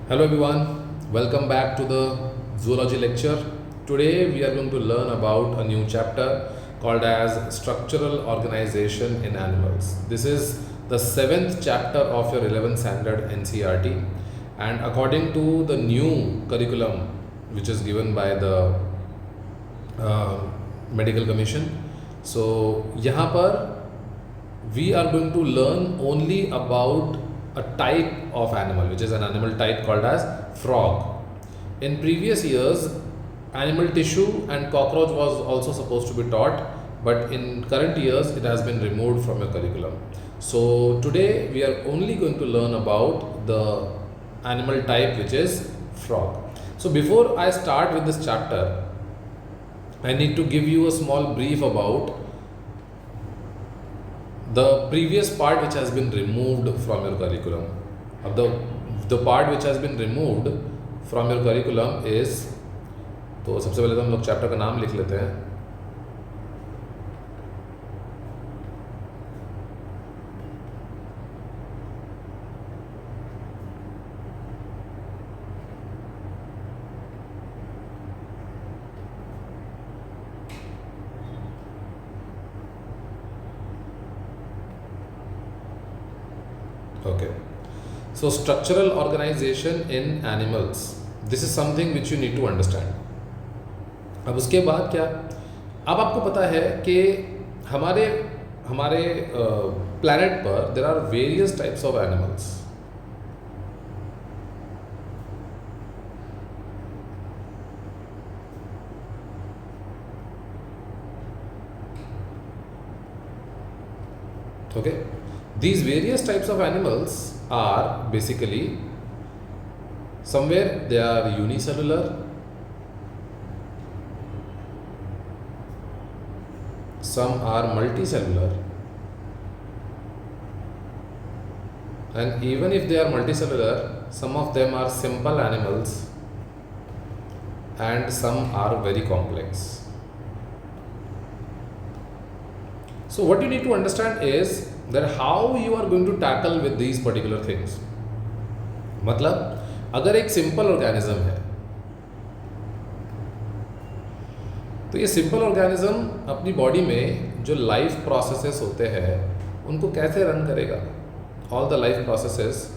Hello everyone, welcome back to the zoology lecture. Today we are going to learn about a new chapter called as structural organization in animals. This is the seventh chapter of your 11th standard NCERT, and according to the new curriculum which is given by the uh, medical commission, so यहाँ पर we are going to learn only about a type of animal, which is an animal type called as frog. In previous years, animal tissue and cockroach was also supposed to be taught, but in current years it has been removed from your curriculum. So today we are only going to learn about the animal type, which is frog. So before I start with this chapter, I need to give you a small brief about the previous part which has been removed from your curriculum. Of the part which has been removed from your curriculum is, तो सबसे पहले तो हम लोग chapter का नाम लिख लेते हैं. Okay. So structural organization in animals. This is something which you need to understand. अब उसके बाद क्या, अब आपको पता है कि हमारे हमारे प्लैनेट पर there are various types of animals. Okay, these various types of animals are basically, somewhere they are unicellular, some are multicellular, and even if they are multicellular, some of them are simple animals and some are very complex. So what you need to understand is that how you are going to tackle with these particular things. मतलब अगर एक simple organism है, तो ये simple organism अपनी body में जो life processes होते हैं उनको कैसे रन करेगा. All the life processes,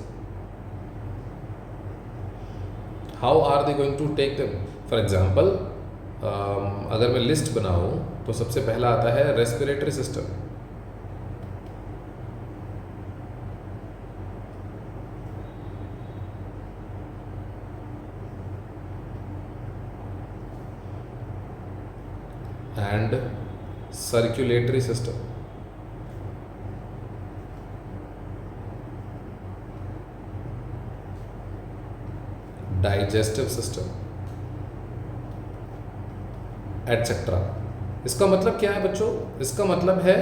how are they going to take them. For example, अगर मैं लिस्ट बनाऊं तो सबसे पहला आता है respiratory system. and circulatory system. Digestive system, etc. इसका मतलब क्या है बच्चों? इसका मतलब है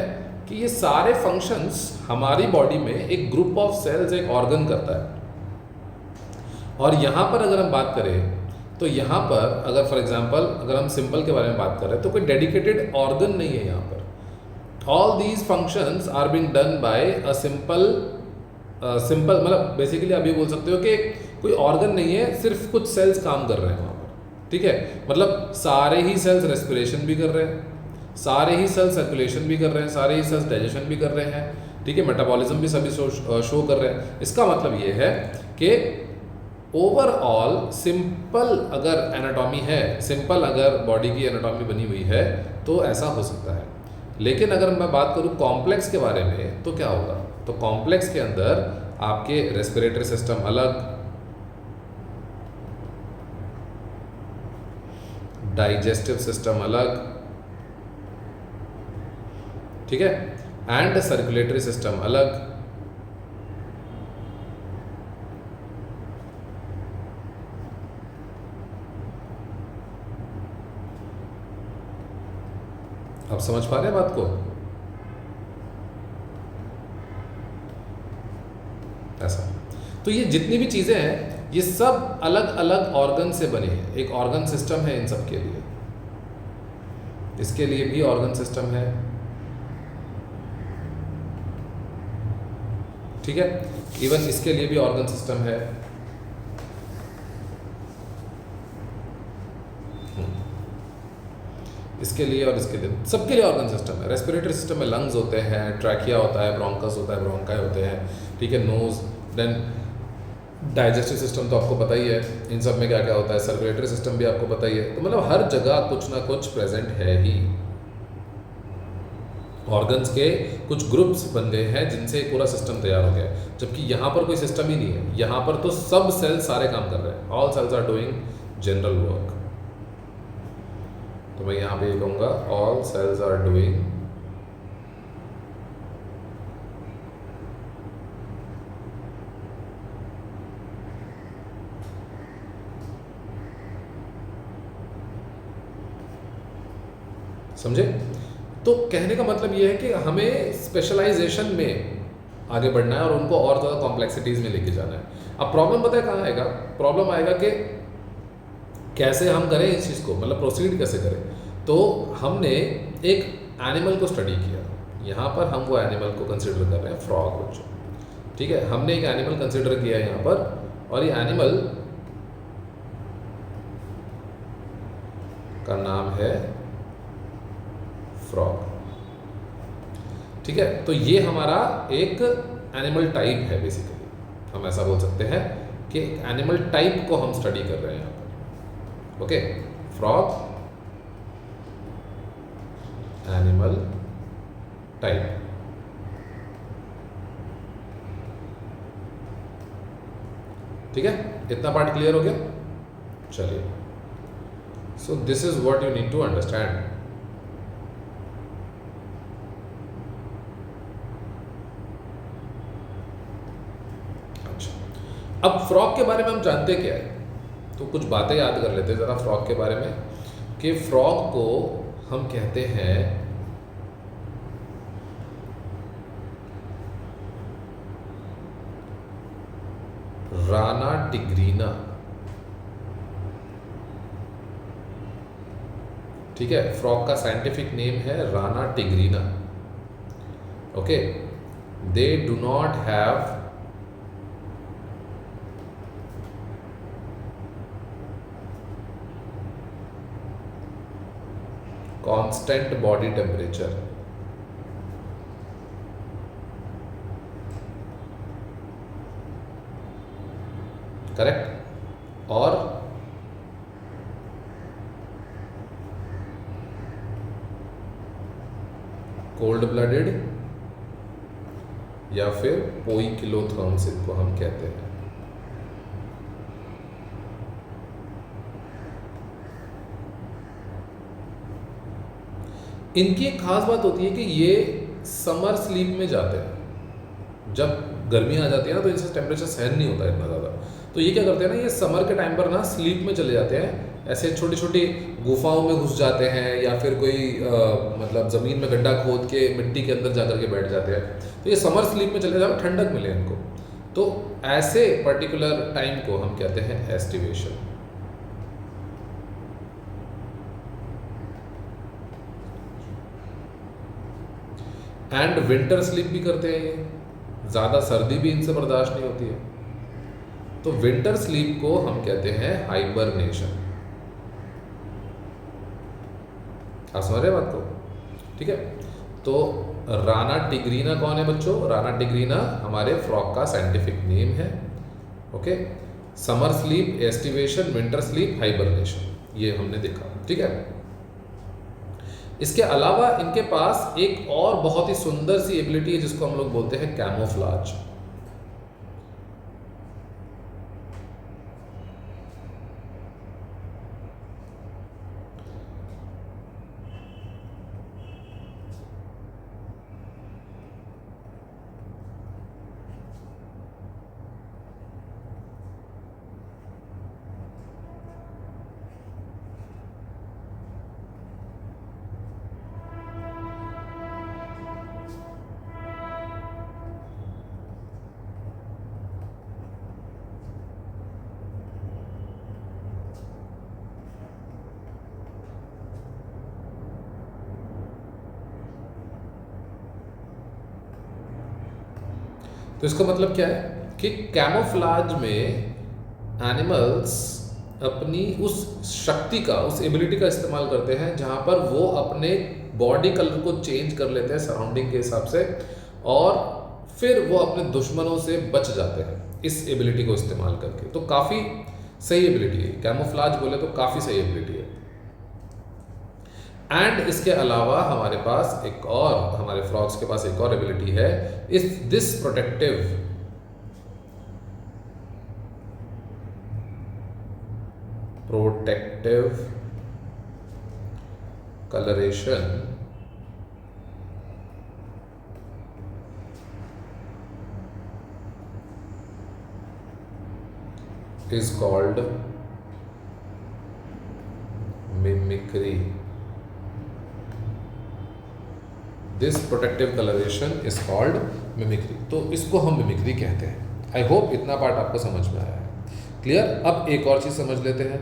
कि ये सारे फंक्शंस हमारी बॉडी में एक ग्रुप ऑफ सेल्स, एक ऑर्गन करता है. और यहाँ पर अगर हम बात करें तो यहाँ पर अगर फॉर एग्जांपल अगर हम सिंपल के बारे में बात कर रहे हैं तो कोई डेडिकेटेड ऑर्गन नहीं है यहाँ पर. All these functions are being done by a simple मतलब बेसिकली आप ये बोल सकते हो कि कोई ऑर्गन नहीं है, सिर्फ कुछ सेल्स काम कर रहे हैं वहाँ पर. ठीक है, मतलब सारे ही सेल्स रेस्पिरेशन भी कर रहे हैं, सारे ही सेल्स सर्कुलेशन भी कर रहे हैं, सारे ही सेल्स डाइजेशन भी कर रहे हैं. ठीक है, मेटाबॉलिज्म भी सभी शो कर रहे हैं. इसका मतलब ये है कि ओवरऑल सिंपल अगर एनाटॉमी है, सिंपल अगर बॉडी की एनाटॉमी बनी हुई है तो ऐसा हो सकता है. लेकिन अगर मैं बात करूँ कॉम्प्लेक्स के बारे में तो क्या होगा, तो कॉम्प्लेक्स के अंदर आपके रेस्पिरेटरी सिस्टम अलग, डाइजेस्टिव सिस्टम अलग, ठीक है, एंड सर्कुलेटरी सिस्टम अलग. आप समझ पा रहे हैं बात को? ऐसा. तो ये जितनी भी चीज़ें हैं ये सब अलग अलग ऑर्गन से बने हैं. एक ऑर्गन सिस्टम है इन सब के लिए. इसके लिए भी ऑर्गन सिस्टम है. ठीक है, इवन इसके लिए भी ऑर्गन सिस्टम है. इसके लिए और इसके लिए, सबके लिए ऑर्गन सिस्टम है। रेस्पिरेटरी सिस्टम में लंग्स होते हैं, ट्रैकिया होता है, ब्रोंकस होता है, ब्रोंकाई होते हैं, ठीक है, नोज, देन डाइजेस्टिव सिस्टम तो आपको पता ही है, इन सब में क्या क्या होता है, सर्कुलेटरी सिस्टम भी आपको पता ही है। तो मतलब हर जगह कुछ ना कुछ प्रेजेंट है ही। ऑर्गन्स के कुछ ग्रुप्स बन गए हैं जिनसे एक पूरा सिस्टम तैयार हो गया है, जबकि यहाँ पर कोई सिस्टम ही नहीं है। यहाँ पर तो सब सेल्स सारे काम कर रहे हैं, all cells are doing general work. तो मैं यहाँ पे ये कहूँगा, ऑल सेल्स आर डूइंग समझे। तो कहने का मतलब ये है कि हमें स्पेशलाइजेशन में आगे बढ़ना है और उनको और ज़्यादा कॉम्प्लेक्सिटीज़ में लेके जाना है। अब प्रॉब्लम पता है कहाँ आएगा? प्रॉब्लम आएगा कि कैसे हम करें इस चीज़ को, मतलब प्रोसीड कैसे करें। तो हमने एक एनिमल को स्टडी किया, यहाँ पर हम वो एनिमल को कंसिडर कर रहे हैं फ्रॉग बच्चों, ठीक है। हमने एक एनिमल कंसिडर किया है यहाँ पर, और ये एनिमल का नाम है फ्रॉग, ठीक है। तो ये हमारा एक एनिमल टाइप है बेसिकली, हम ऐसा बोल सकते हैं कि एनिमल टाइप को हम स्टडी कर रहे हैं यहाँ पर, ओके। फ्रॉग एनिमल टाइप, ठीक है। इतना पार्ट क्लियर हो गया? चलिए, so this is what you need to understand. अब फ्रॉग के बारे में हम जानते क्या है, तो कुछ बातें याद कर लेते हैं ज़रा फ्रॉग के बारे में, कि फ्रॉग को हम कहते हैं राना टिग्रीना, ठीक है। फ्रॉग का साइंटिफिक नेम है Rana tigrina, okay. They do not have constant body temperature, correct, और कोल्ड ब्लडेड या फिर पोइकिलोथर्म्स इनको हम कहते हैं। इनकी एक खास बात होती है कि ये समर स्लीप में जाते हैं। जब गर्मी आ जाती है ना, तो इनसे टेम्परेचर सहन नहीं होता इतना ज़्यादा, तो ये क्या करते हैं ना, ये समर के टाइम पर ना स्लीप में चले जाते हैं, ऐसे छोटी छोटी गुफाओं में घुस जाते हैं, या फिर कोई मतलब ज़मीन में गड्ढा खोद के मिट्टी के अंदर जा करके बैठ जाते हैं। तो ये समर स्लीप में चले जाओ, ठंडक मिले इनको। तो ऐसे पर्टिकुलर टाइम को हम कहते हैं एस्टिवेशन। एंड विंटर स्लीप भी करते हैं ये, ज़्यादा सर्दी भी इनसे बर्दाश्त नहीं होती है, तो विंटर स्लीप को हम कहते हैं हाइबरनेशन। आप समझ रहे बात को, ठीक है। तो राना टिग्रीना कौन है बच्चों? राना टिग्रीना हमारे फ्रॉग का साइंटिफिक नेम है, okay. Summer sleep, aestivation, winter sleep, hibernation, ये हमने देखा, ठीक है। इसके अलावा इनके पास एक और बहुत ही सुंदर सी एबिलिटी है जिसको हम लोग बोलते हैं कैमोफ्लाज। तो इसका मतलब क्या है कि कैमोफ्लाज में एनिमल्स अपनी उस शक्ति का, उस एबिलिटी का इस्तेमाल करते हैं जहाँ पर वो अपने बॉडी कलर को चेंज कर लेते हैं सराउंडिंग के हिसाब से, और फिर वो अपने दुश्मनों से बच जाते हैं इस एबिलिटी को इस्तेमाल करके। तो काफ़ी सही एबिलिटी है, कैमोफ्लाज बोले तो काफ़ी सही एबिलिटी है। एंड इसके अलावा हमारे पास एक और, हमारे फ्रॉग्स के पास एक और एबिलिटी है, इस this protective coloration is called mimicry. This protective coloration is called mimicry. तो इसको हम मिमिक्री कहते हैं। आई होप इतना पार्ट आपको समझ में आया है। क्लियर? अब एक और चीज़ समझ लेते हैं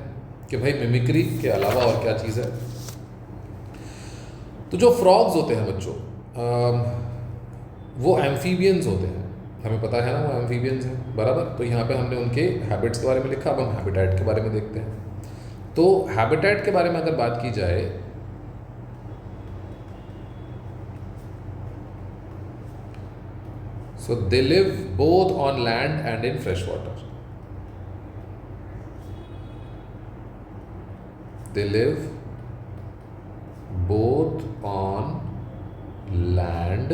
कि भाई मिमिक्री के अलावा और क्या चीज़ है। तो जो फ्रॉग्स होते हैं बच्चों, वो एम्फीबियंस होते हैं, हमें पता है ना वो एम्फीबियंस हैं, बराबर। तो यहाँ पे हमने उनके हैबिट्स के बारे में लिखा, अब हम हैबिटेट के बारे में देखते हैं। तो हैबिटेट के बारे में अगर बात की जाए, so they live both on land and in fresh water. They live both on land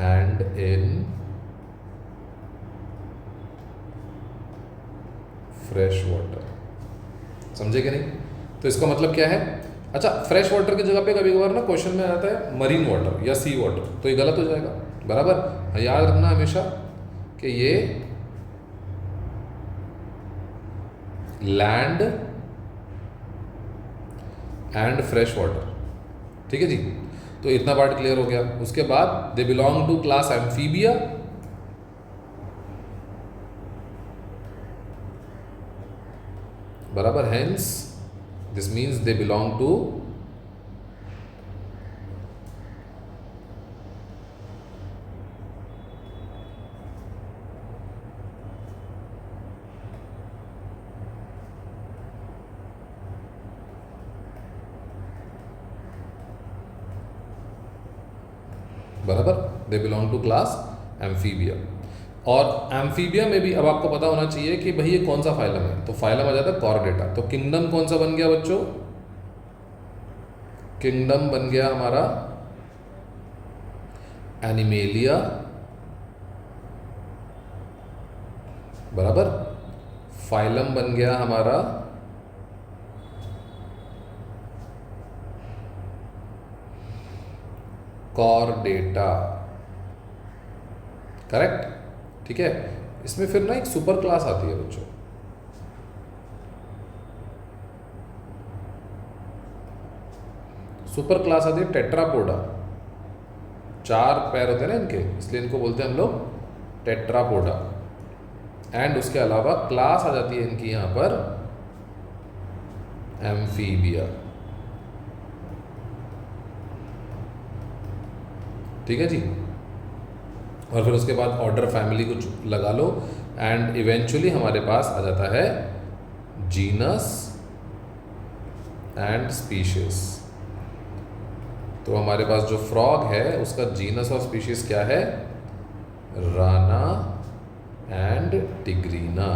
and in fresh water. समझे कि नहीं? तो इसका मतलब क्या है? अच्छा, फ्रेश वाटर की जगह पे कभी कभार ना क्वेश्चन में आता है मरीन वाटर या सी वाटर, तो ये गलत हो जाएगा, बराबर। याद रखना हमेशा कि ये लैंड एंड फ्रेश वाटर, ठीक है जी। तो इतना पार्ट क्लियर हो गया। उसके बाद they belong to class amphibia, बराबर। Hence this means they belong to बराबर, they belong to class amphibia. और एम्फीबिया में भी अब आपको पता होना चाहिए कि भाई ये कौन सा फाइलम है। तो फाइलम आ जाता है कॉर्डेटा। तो किंगडम कौन सा बन गया बच्चों? किंगडम बन गया हमारा एनिमेलिया, बराबर। फाइलम बन गया हमारा कॉर्डेटा, करेक्ट, ठीक है। इसमें फिर ना एक सुपर क्लास आती है बच्चों, सुपर क्लास आती है टेट्रापोडा। 4 पैर होते हैं ना इनके, इसलिए इनको बोलते हैं हम लोग टेट्रापोडा। एंड उसके अलावा क्लास आ जाती है इनकी यहाँ पर एम्फीबिया, ठीक है जी। और फिर उसके बाद ऑर्डर फैमिली को लगा लो एंड इवेंचुअली हमारे पास आ जाता है जीनस एंड स्पीशीज। तो हमारे पास जो फ्रॉग है उसका जीनस और स्पीशीज क्या है? Rana and tigrina.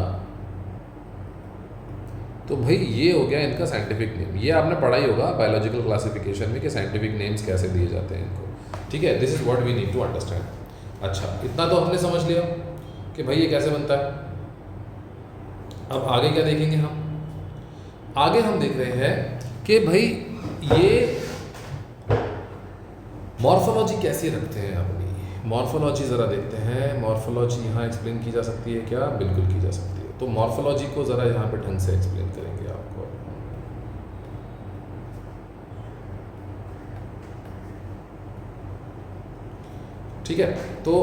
तो भाई ये हो गया इनका साइंटिफिक नेम। ये आपने पढ़ा ही होगा बायोलॉजिकल क्लासिफिकेशन में कि साइंटिफिक नेम्स कैसे दिए जाते हैं इनको, ठीक है। This is what we need to understand. अच्छा, इतना तो हमने समझ लिया कि भाई ये कैसे बनता है। अब आगे क्या देखेंगे हम? आगे हम देख रहे हैं कि भाई ये मॉर्फोलॉजी कैसी रखते हैं अपनी। मॉर्फोलॉजी ज़रा देखते हैं। मॉर्फोलॉजी यहाँ एक्सप्लेन की जा सकती है क्या? बिल्कुल की जा सकती है। तो मॉर्फोलॉजी को ज़रा यहाँ पे ढंग से एक्सप्लेन करेंगे आपको। ठीक है, तो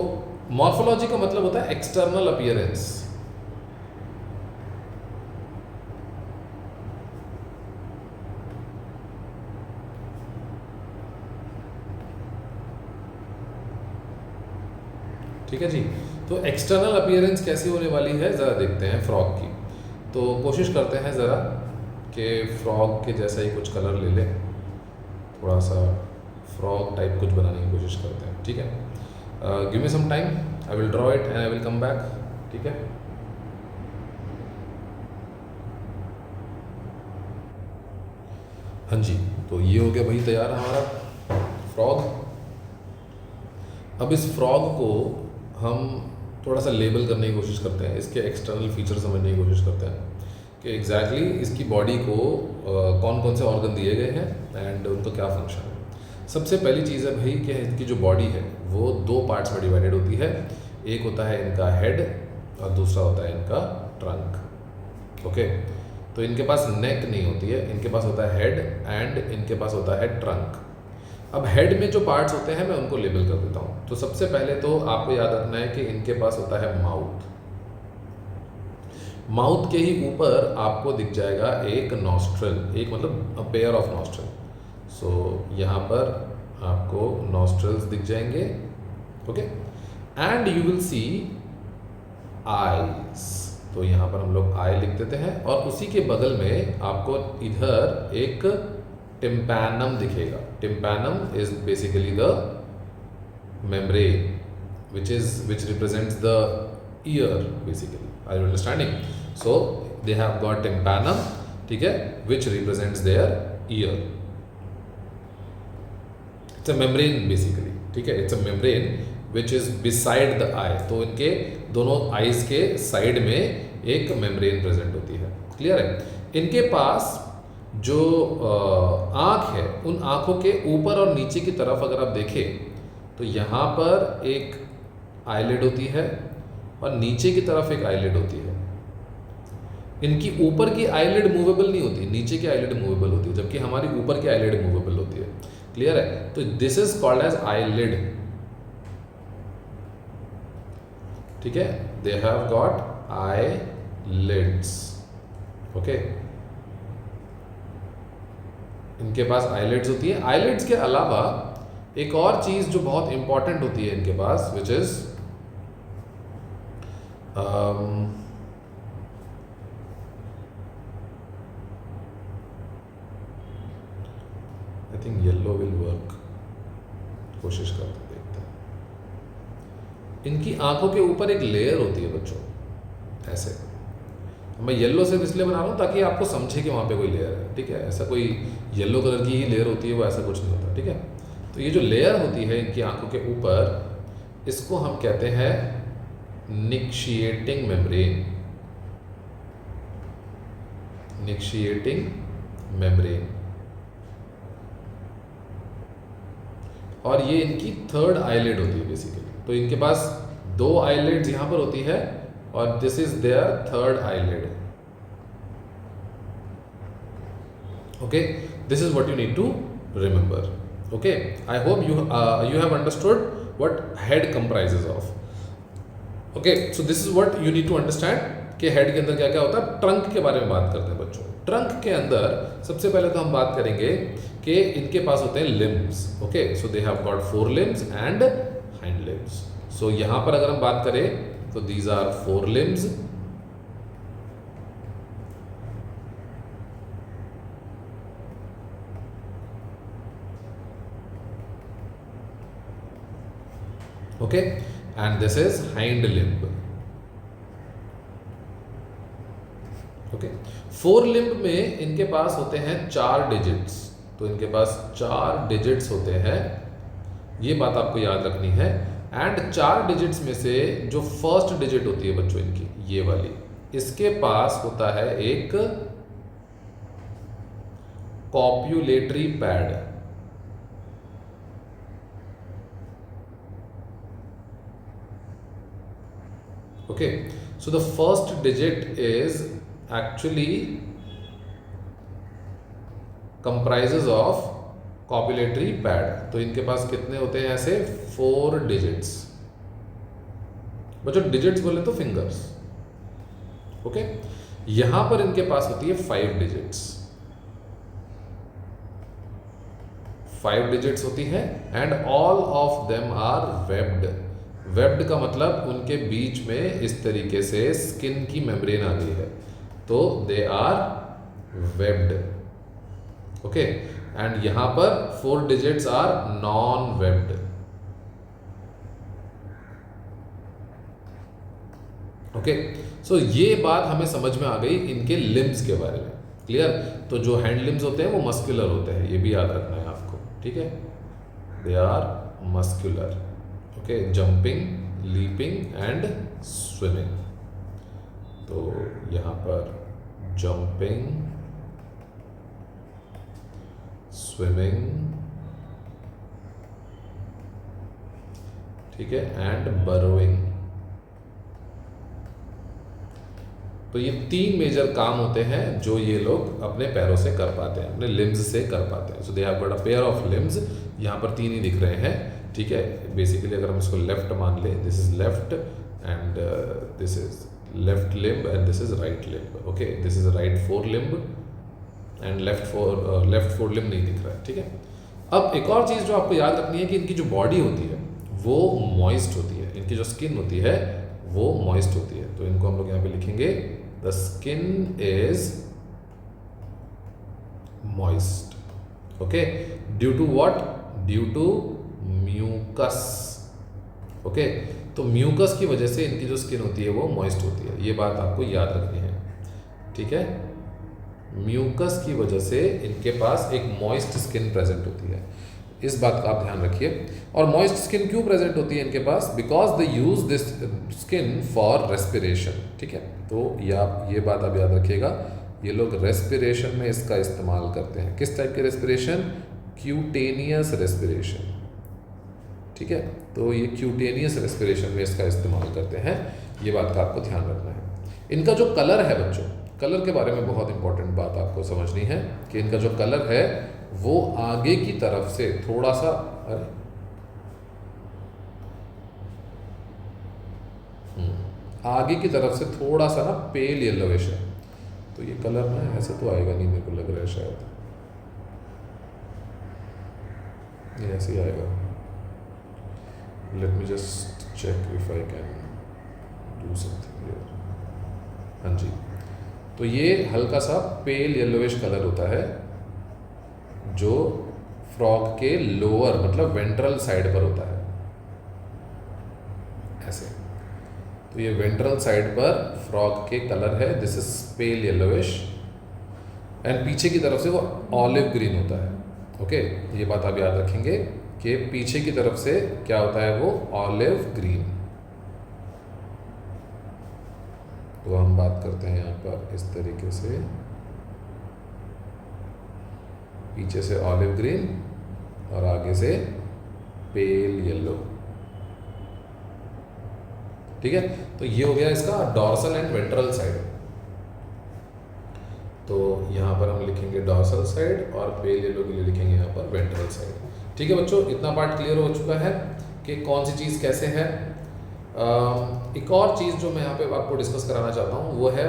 मॉर्फोलॉजी का मतलब होता है एक्सटर्नल अपीयरेंस। ठीक है जी। तो एक्सटर्नल अपीयरेंस कैसी होने वाली है ज़रा देखते हैं फ्रॉग की। तो कोशिश करते हैं ज़रा कि फ्रॉग के जैसा ही कुछ कलर ले लें, थोड़ा सा फ्रॉग टाइप कुछ बनाने की कोशिश करते हैं, ठीक है। Give me some time, I will draw it and I will come back, ठीक है। हाँ जी, तो ये हो गया भाई तैयार हमारा फ्रॉग। अब इस फ्रॉग को हम थोड़ा सा लेबल करने की कोशिश करते हैं, इसके एक्सटर्नल फीचर समझने की कोशिश करते हैं कि एग्जैक्टली इसकी बॉडी को कौन कौन से ऑर्गन दिए गए हैं एंड उनका क्या फंक्शन है। सबसे पहली चीज़ है भाई कि इसकी जो बॉडी है वो दो पार्ट्स में डिवाइडेड होती है। एक होता है इनका हेड और दूसरा होता है इनका ट्रंक। ओके, तो इनके पास नेक नहीं होती है, इनके पास होता है हेड एंड इनके पास होता है ट्रंक। अब हेड में जो पार्ट्स होते हैं मैं उनको लेबल कर देता हूँ। तो सबसे पहले तो आपको याद रखना है कि इनके पास होता है माउथ। माउथ के ही ऊपर आपको दिख जाएगा एक नॉस्ट्रल, एक मतलब अ पेयर ऑफ नॉस्ट्रल। सो यहाँ पर आपको नॉस्ट्रल्स दिख जाएंगे, okay, and you will see eyes. तो यहाँ पर हम लोग आई लिख देते हैं और उसी के बगल में आपको इधर एक टिम्पैनम दिखेगा। Tympanum is basically the membrane which represents the ear basically. Are you understanding? So they have got tympanum, ठीक है, which represents their ear. It's a membrane basically, ठीक है, it's a membrane which is beside the eye. तो इनके दोनों eyes के side में एक मेम्ब्रेन प्रेजेंट होती है। क्लियर है? इनके पास जो आँख है, उन आँखों के ऊपर और नीचे की तरफ अगर आप देखें तो यहाँ पर एक आईलिड होती है और नीचे की तरफ एक आईलिड होती है। इनकी ऊपर की आईलिड मूवेबल नहीं होती, नीचे की आईलिड मूवेबल होती है, जबकि हमारी ऊपर की आईलिड मूवेबल होती है। क्लियर है? तो this is called as eyelid, ठीक है। They have got eyelids, okay. इनके पास आईलिड्स होती है। आईलिड्स के अलावा एक और चीज जो बहुत इंपॉर्टेंट होती है इनके पास, which is I think yellow will work, कोशिश करते देखते हैं। इनकी आंखों के ऊपर एक लेयर होती है बच्चों, ऐसे। मैं येलो से इसलिए बना रहा हूँ ताकि आपको समझे कि वहाँ पे कोई लेयर है, ठीक है। ऐसा कोई येलो कलर की ही लेयर होती है, वो ऐसा कुछ नहीं होता, ठीक है। तो ये जो लेयर होती है इनकी आंखों के ऊपर, इसको हम कहते हैं निक्शिएटिंग मेम्ब्रेन। निक्शिएटिंग मेम्ब्रेन। और ये इनकी थर्ड आईलिड होती है बेसिकली। तो इनके पास दो आईलिड्स यहाँ पर होती है और this is their third eyelid, okay. This is what you need to remember, okay. I hope you have understood what head comprises of, okay. So this is what you need to understand कि head के अंदर क्या क्या होता है। Trunk के बारे में बात करते हैं बच्चों। ट्रंक के अंदर सबसे पहले तो हम बात करेंगे कि इनके पास होते हैं limbs, okay. So they have got 4 limbs and hind limbs. So यहाँ पर अगर हम बात करें तो these are 4 limbs, okay, and this is hind limb, okay. 4 limb में इनके पास होते हैं 4 डिजिट्स। तो इनके पास 4 डिजिट्स होते हैं, ये बात आपको याद रखनी है। एंड 4 डिजिट्स में से जो फर्स्ट डिजिट होती है बच्चों इनकी, ये वाली, इसके पास होता है एक copulatory pad, okay. So the first digit is actually comprises of copulatory pad. तो इनके पास कितने होते हैं ऐसे 4 डिजिट्स। बच्चों डिजिट्स बोले तो फिंगर्स, ओके। यहां पर इनके पास होती है 5 डिजिट्स। 5 डिजिट्स होती है and all of them are webbed. Webbed का मतलब उनके बीच में इस तरीके से स्किन की मेम्ब्रेन आ गई है। तो they are webbed, okay. And यहां पर 4 digits are non webbed, okay. So ये बात हमें समझ में आ गई इनके लिम्स के बारे में, क्लियर। तो जो हैंड लिम्स होते हैं वो मस्कुलर होते हैं, ये भी याद रखना है आपको, ठीक है। They are muscular, okay, jumping, leaping and swimming. तो यहाँ पर जंपिंग, स्विमिंग, ठीक है, एंड बरोइंग। तो ये 3 मेजर काम होते हैं जो ये लोग अपने पैरों से कर पाते हैं, अपने लिम्स से कर पाते हैं। So they have got a pair of limbs, यहाँ पर 3 ही दिख रहे हैं, ठीक है। बेसिकली अगर हम इसको लेफ्ट मान ले, this is left and this is left limb and this is right limb, okay. This is right four limb and left four limb नहीं दिख रहा है, ठीक है। अब एक और चीज़ जो आपको याद रखनी है कि इनकी जो बॉडी होती है वो मॉइस्ट होती है, इनकी जो स्किन होती है वो मॉइस्ट होती है। तो इनको हम लोग यहाँ पे लिखेंगे the skin is moist, okay. Due to what? Due to mucus, okay. तो म्यूकस की वजह से इनकी जो स्किन होती है वो मॉइस्ट होती है, ये बात आपको याद रखनी है, ठीक है। म्यूकस की वजह से इनके पास एक मॉइस्ट स्किन प्रेजेंट होती है, इस बात का आप ध्यान रखिए। और मॉइस्ट स्किन क्यों प्रेजेंट होती है इनके पास? Because they use this skin for respiration, ठीक है। तो ये बात आप याद रखिएगा, ये लोग रेस्पिरेशन में इसका इस्तेमाल करते हैं। किस टाइप के रेस्पिरेशन? क्यूटेनियस रेस्पिरेशन, ठीक है। तो ये क्यूटेनियस रेस्पिरेशन में इसका इस्तेमाल करते हैं, ये बात का आपको ध्यान रखना है। इनका जो कलर है बच्चों, कलर के बारे में बहुत इंपॉर्टेंट बात आपको समझनी है कि इनका जो कलर है वो आगे की तरफ से थोड़ा सा, आगे की तरफ से थोड़ा सा ना पेल येलोविश है। तो ये कलर ना ऐसे तो आएगा नहीं, मेरे को लग रहा है शायद ये ऐसे ही आएगा। Let me just check if I can do something here. हाँ जी, तो ये हल्का सा पेल येलोविश कलर होता है जो फ्रॉग के लोअर मतलब वेंट्रल साइड पर होता है, ऐसे। तो ये वेंट्रल साइड पर फ्रॉग के कलर है, this is pail yellowish, and पीछे की तरफ से वो ऑलिव ग्रीन होता है, ओके। ये बात आप याद रखेंगे कि पीछे की तरफ से क्या होता है, वो ऑलिव ग्रीन। तो हम बात करते हैं यहाँ पर इस तरीके से, पीछे से ऑलिव ग्रीन और आगे से पेल येलो, ठीक है। तो ये हो गया इसका डॉर्सल एंड वेंट्रल साइड। तो यहाँ पर हम लिखेंगे डॉर्सल साइड और पेल येलो के लिए लिखेंगे यहाँ पर वेंट्रल साइड, ठीक है बच्चों। इतना पार्ट क्लियर हो चुका है कि कौन सी चीज़ कैसे है। एक और चीज़ जो मैं यहाँ पे आपको डिस्कस कराना चाहता हूँ वो है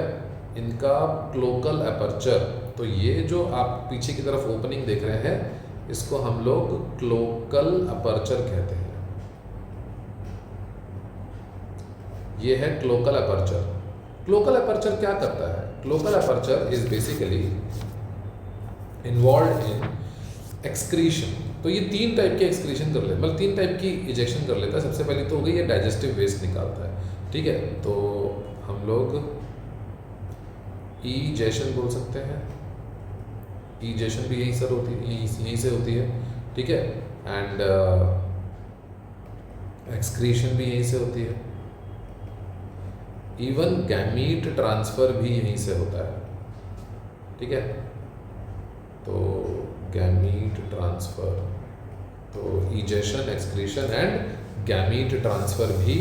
इनका क्लोकल अपर्चर। तो ये जो आप पीछे की तरफ ओपनिंग देख रहे हैं इसको हम लोग क्लोकल अपर्चर कहते हैं। ये है क्लोकल अपर्चर। क्लोकल अपर्चर क्या करता है? Cloacal aperture is basically involve in excretion. तो ये 3 टाइप के एक्सक्रीशन कर लेता है, मतलब 3 टाइप की इजेक्शन कर लेता है। सबसे पहले तो हो गई ये डाइजेस्टिव वेस्ट निकालता है, ठीक है। तो हम लोग ईजेशन बोल सकते हैं, ईजेशन भी यहीं से होती है, ठीक है। एंड एक्सक्रीशन भी यहीं से होती है, इवन गैमीट ट्रांसफर भी यहीं से होता है, ठीक है। तो गैमीट ट्रांसफर, तो egestion, excretion and gamete transfer भी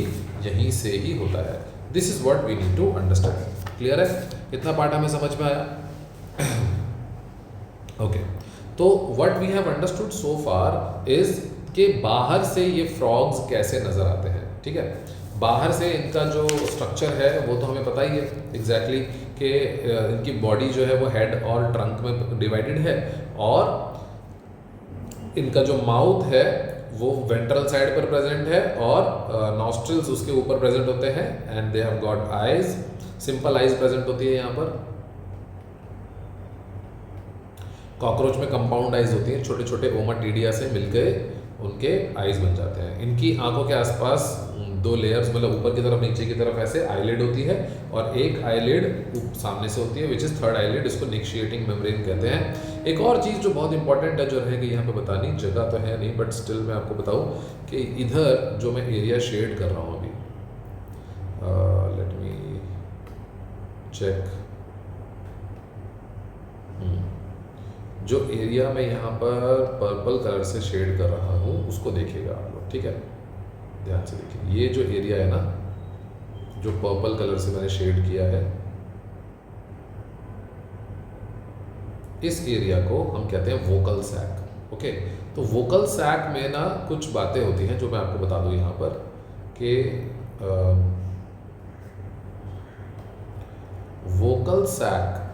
यहीं से ही होता है। This is what we need to understand. Clear है? इतना पार्ट हमें समझ में आया? ओके, तो what we have understood so far is कि बाहर से ये फ्रॉग्स कैसे नजर आते हैं, ठीक है। बाहर से इनका जो स्ट्रक्चर है वो तो हमें पता ही है एग्जैक्टली कि इनकी बॉडी जो है वो हेड और ट्रंक में डिवाइडेड है, और इनका जो माउथ है वो वेंट्रल साइड पर प्रेजेंट है और नॉस्ट्रिल्स उसके ऊपर प्रेजेंट होते हैं, and they have got eyes, simple eyes present होती है यहाँ पर, कॉकरोच में कंपाउंड आइज होती हैं, छोटे छोटे ओमाटीडिया से मिलकर उनके आइज बन जाते हैं। इनकी आंखों के आसपास दो लेयर्स, मतलब ऊपर की तरफ नीचे की तरफ ऐसे आईलिड होती है, और एक आईलिड सामने से होती है विच इज़ थर्ड आईलिड, इसको निक्शिएटिंग मेम्ब्रेन कहते हैं। एक और चीज़ जो बहुत इंपॉर्टेंट है, जो रहेगी यहाँ पे बतानी, जगह तो है नहीं बट स्टिल मैं आपको बताऊँ कि इधर जो मैं एरिया शेड कर रहा हूँ अभी, लेट मी चेक, जो एरिया मैं यहाँ पर पर्पल कलर से शेड कर रहा हूँ उसको देखिएगा आप लोग, ठीक है, ध्यान से देखिए। ये जो एरिया है ना, जो पर्पल कलर से मैंने शेड किया है, इस एरिया को हम कहते हैं वोकल सैक। ओके, तो वोकल सैक में ना कुछ बातें होती हैं जो मैं आपको बता दूँ यहाँ पर कि वोकल सैक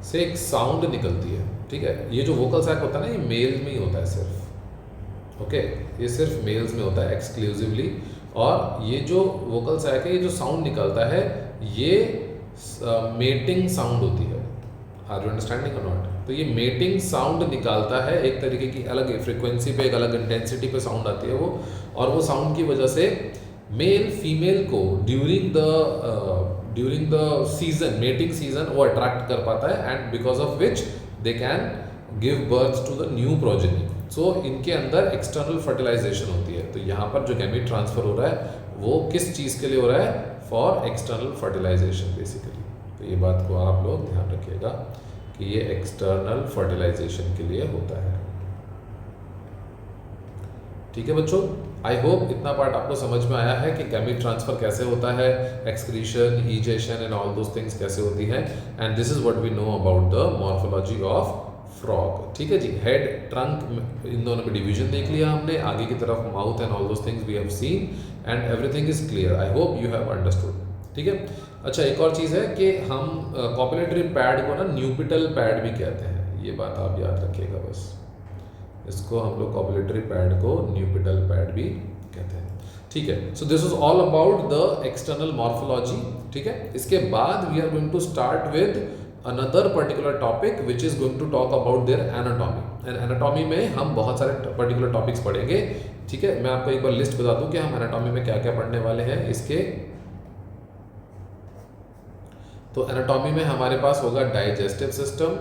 से एक साउंड निकलती है, ठीक है। ये जो वोकल सैक होता है ना, ये मेल में ही होता है सिर्फ, ओके, ये सिर्फ मेल्स में होता है एक्सक्लूसिवली। और ये जो वोकल सैक है, ये जो साउंड निकलता है, ये मेटिंग साउंड होती है। आर यू अंडरस्टैंडिंग और नॉट? तो ये मेटिंग साउंड निकालता है, एक तरीके की अलग फ्रिक्वेंसी पे, एक अलग इंटेंसिटी पे साउंड आती है वो, और वो साउंड की वजह से मेल फीमेल को during the season, mating season, वो अट्रैक्ट कर पाता है, and because of which they can give birth to the new progeny. So इनके अंदर एक्सटर्नल फर्टिलाइजेशन होती है। तो यहाँ पर जो गैमीट ट्रांसफर हो रहा है वो किस चीज़ के लिए हो रहा है? For external fertilization basically. तो ये बात को आप लोग ध्यान रखिएगा कि ये एक्सटर्नल फर्टिलाइजेशन के लिए होता है। ठीक है बच्चों, आई होप इतना पार्ट आपको समझ में आया है कि गैमीट ट्रांसफर कैसे होता है, excretion, egestion and all those things कैसे होती हैं, and this is what we know about the morphology of frog. ठीक है जी, हेड, ट्रंक, इन दोनों में डिवीजन देख लिया हमने, आगे की तरफ mouth and all those things we have seen, and everything is clear. I hope you have understood. ठीक है, अच्छा एक और चीज़ है कि हम कॉपुलेटरी पैड को ना न्यूपिटल पैड भी कहते हैं, ये बात आप याद रखिएगा बस। इसको हम लोग कॉपुलेटरी पैड को न्यूपिटल पैड भी कहते हैं। ठीक है, so this is all about the external morphology. ठीक है, इसके बाद we are going to start with another particular topic which is going to talk about their anatomy. And anatomy में हम बहुत सारे पर्टिकुलर टॉपिक्स पढ़ेंगे। ठीक है, मैं आपको एक बार लिस्ट बता दूं कि हम एनाटॉमी में क्या क्या पढ़ने वाले हैं इसके। तो एनाटॉमी में हमारे पास होगा digestive system,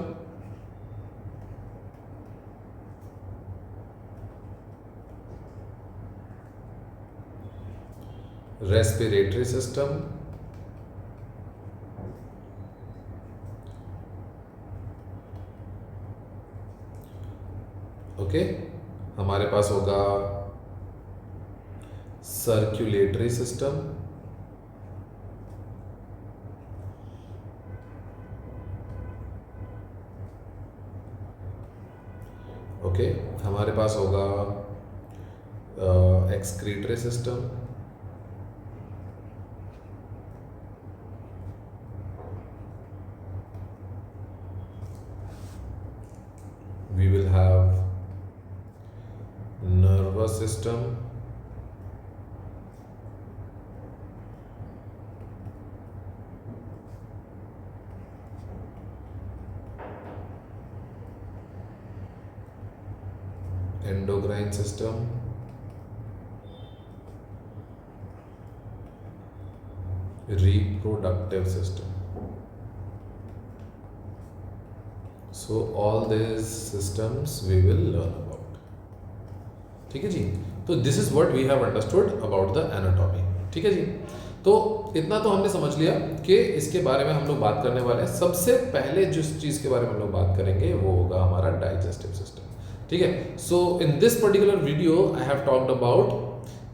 respiratory system, okay, हमारे पास होगा सर्कुलेटरी सिस्टम, ओके, हमारे पास होगा excretory system, we will have nervous system, endocrine system, reproductive system. So all these systems we will learn about. ठीक है जी, तो this is what we have understood about the anatomy. ठीक है जी, तो इतना तो हमने समझ लिया कि इसके बारे में हम लोग बात करने वाले हैं। सबसे पहले जिस चीज़ के बारे में हम लोग बात करेंगे वो होगा हमारा डाइजेस्टिव सिस्टम। ठीक है, so in this particular video I have talked about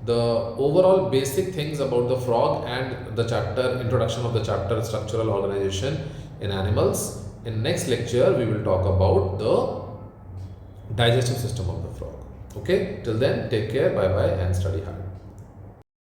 the overall basic things about the frog and the chapter introduction of the chapter structural organization in animals. In next lecture we will talk about the digestive system of the frog. Okay, till then take care, bye bye and study hard.